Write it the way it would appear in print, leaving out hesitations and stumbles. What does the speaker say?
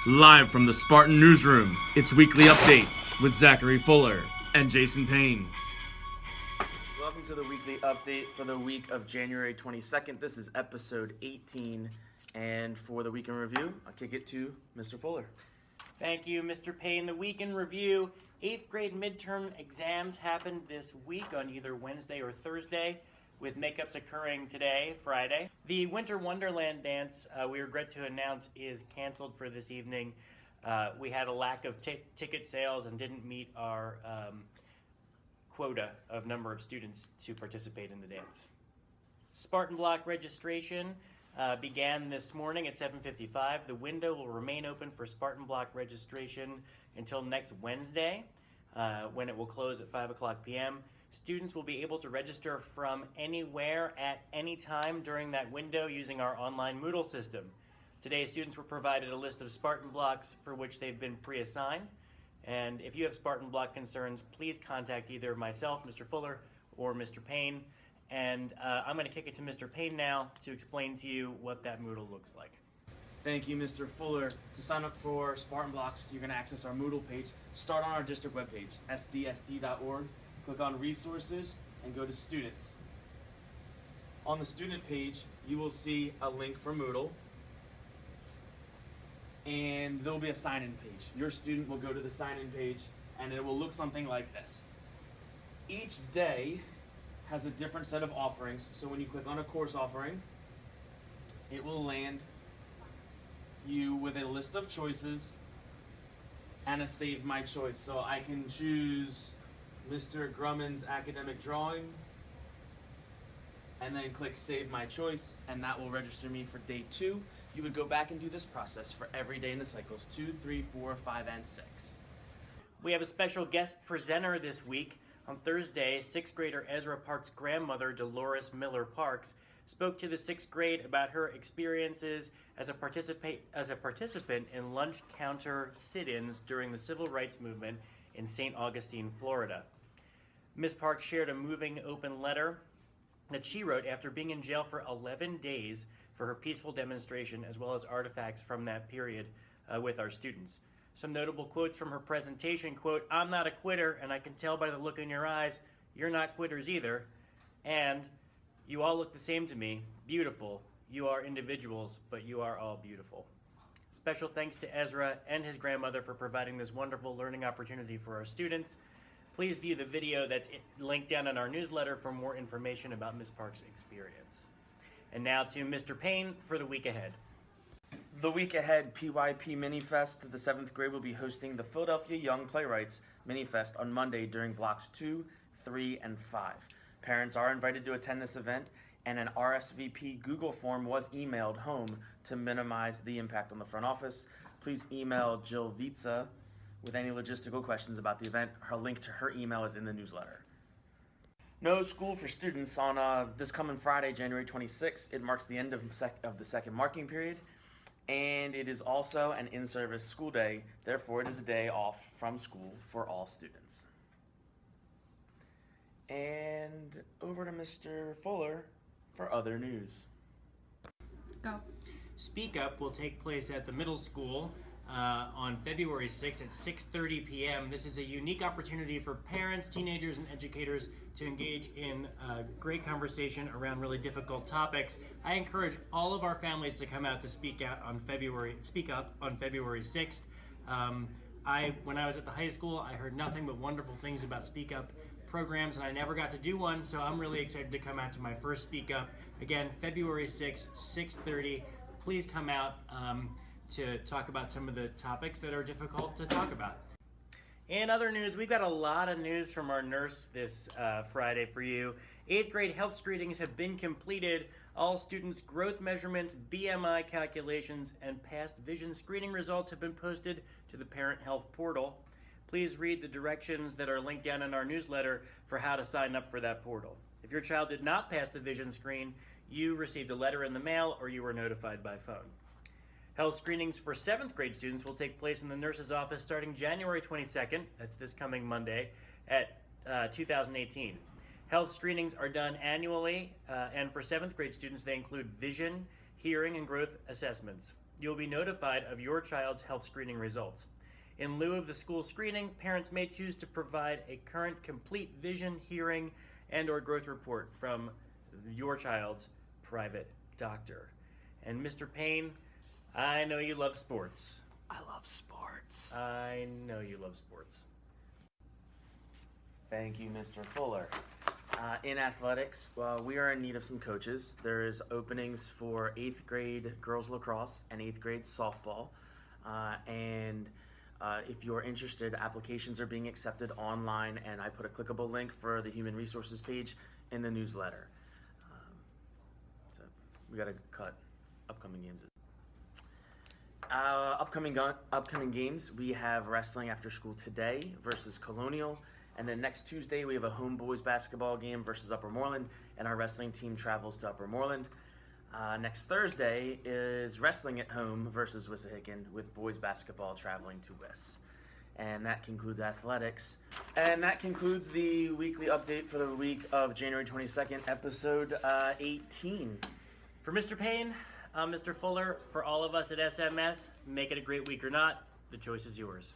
Live from the Spartan Newsroom, it's Weekly Update with Zachary Fuller and Jason Payne. Welcome to the Weekly Update for the week of January 22nd. This is episode 18, and for the Week in Review, I'll kick it to Mr. Fuller. Thank you, Mr. Payne. The Week in Review, 8th grade midterm exams happened this week on either Wednesday or Thursday, with makeups occurring today, Friday. The Winter Wonderland dance, we regret to announce, is canceled for this evening. We had a lack of ticket sales and didn't meet our quota of number of students to participate in the dance. Spartan Block registration began this morning at 7:55. The window will remain open for Spartan Block registration until next Wednesday, when it will close at 5 o'clock p.m. Students will be able to register from anywhere at any time during that window using our online Moodle system. Today, students were provided a list of Spartan blocks for which they've been pre-assigned. And if you have Spartan block concerns, please contact either myself, Mr. Fuller, or Mr. Payne. And I'm going to kick it to Mr. Payne now to explain to you what that Moodle looks like. Thank you, Mr. Fuller. To sign up for Spartan Blocks, you're going to access our Moodle page. Start on our district webpage, sdsd.org. Click on Resources and go to Students. On the student page, you will see a link for Moodle, and there will be a sign-in page. Your student will go to the sign-in page, and it will look something like this. Each day has a different set of offerings, so when you click on a course offering, it will land you with a list of choices and a Save My Choice. So I can choose Mr. Grumman's academic drawing, and then click Save My Choice, and that will register me for day 2. You would go back and do this process for every day in the cycles 2, 3, 4, 5, and 6. We have a special guest presenter this week. On Thursday, 6th grader Ezra Parks' grandmother, Dolores Miller Parks, spoke to the 6th grade about her experiences as a participant in lunch counter sit-ins during the civil rights movement in St. Augustine, Florida. Ms. Parks shared a moving open letter that she wrote after being in jail for 11 days for her peaceful demonstration, as well as artifacts from that period with our students. Some notable quotes from her presentation, quote, "I'm not a quitter, and I can tell by the look in your eyes, you're not quitters either. And you all look the same to me. Beautiful. You are individuals, but you are all beautiful." Special thanks to Ezra and his grandmother for providing this wonderful learning opportunity for our students. Please view the video that's linked down in our newsletter for more information about Ms. Parks' experience. And now to Mr. Payne for the week ahead. The week ahead, PYP Minifest, the 7th grade will be hosting the Philadelphia Young Playwrights Minifest on Monday during blocks 2, 3, and 5. Parents are invited to attend this event, and an RSVP Google form was emailed home to minimize the impact on the front office. Please email Jill Vitza with any logistical questions about the event. Her link to her email is in the newsletter. No school for students on this coming Friday, January 26th. It marks the end of the second marking period, and it is also an in-service school day. Therefore, it is a day off from school for all students. And over to Mr. Fuller for other news. Go. Speak Up will take place at the middle school on February 6th at 6:30 p.m. This is a unique opportunity for parents, teenagers, and educators to engage in great conversation around really difficult topics. I encourage all of our families to come out to Speak Up on February 6th. When I was at the high school, I heard nothing but wonderful things about Speak Up programs, and I never got to do one, so I'm really excited to come out to my first Speak Up. Again, February 6th, 6:30. Please come out to talk about some of the topics that are difficult to talk about. In other news, we've got a lot of news from our nurse this Friday for you. 8th grade health screenings have been completed. All students' growth measurements, BMI calculations, and past vision screening results have been posted to the Parent Health Portal. Please read the directions that are linked down in our newsletter for how to sign up for that portal. If your child did not pass the vision screen, you received a letter in the mail or you were notified by phone. Health screenings for 7th grade students will take place in the nurse's office starting January 22nd, that's this coming Monday, at 2018. Health screenings are done annually, and for 7th grade students, they include vision, hearing, and growth assessments. You'll be notified of your child's health screening results. In lieu of the school screening, parents may choose to provide a current complete vision, hearing, and or growth report from your child's private doctor. And Mr. Payne, I know you love sports. I love sports. I know you love sports. Thank you, Mr. Fuller. In athletics, we are in need of some coaches. There is openings for 8th grade girls lacrosse and 8th grade softball. If you're interested, applications are being accepted online, and I put a clickable link for the human resources page in the newsletter. So we got to cut upcoming games. Upcoming games, we have wrestling after school today versus Colonial. And then next Tuesday, we have a home boys basketball game versus Upper Moreland, and our wrestling team travels to Upper Moreland. Next Thursday is wrestling at home versus Wissahickon, with boys basketball traveling to Wiss. And that concludes athletics. And that concludes the weekly update for the week of January 22nd, episode 18. For Mr. Payne, Mr. Fuller, for all of us at SMS, make it a great week or not, the choice is yours.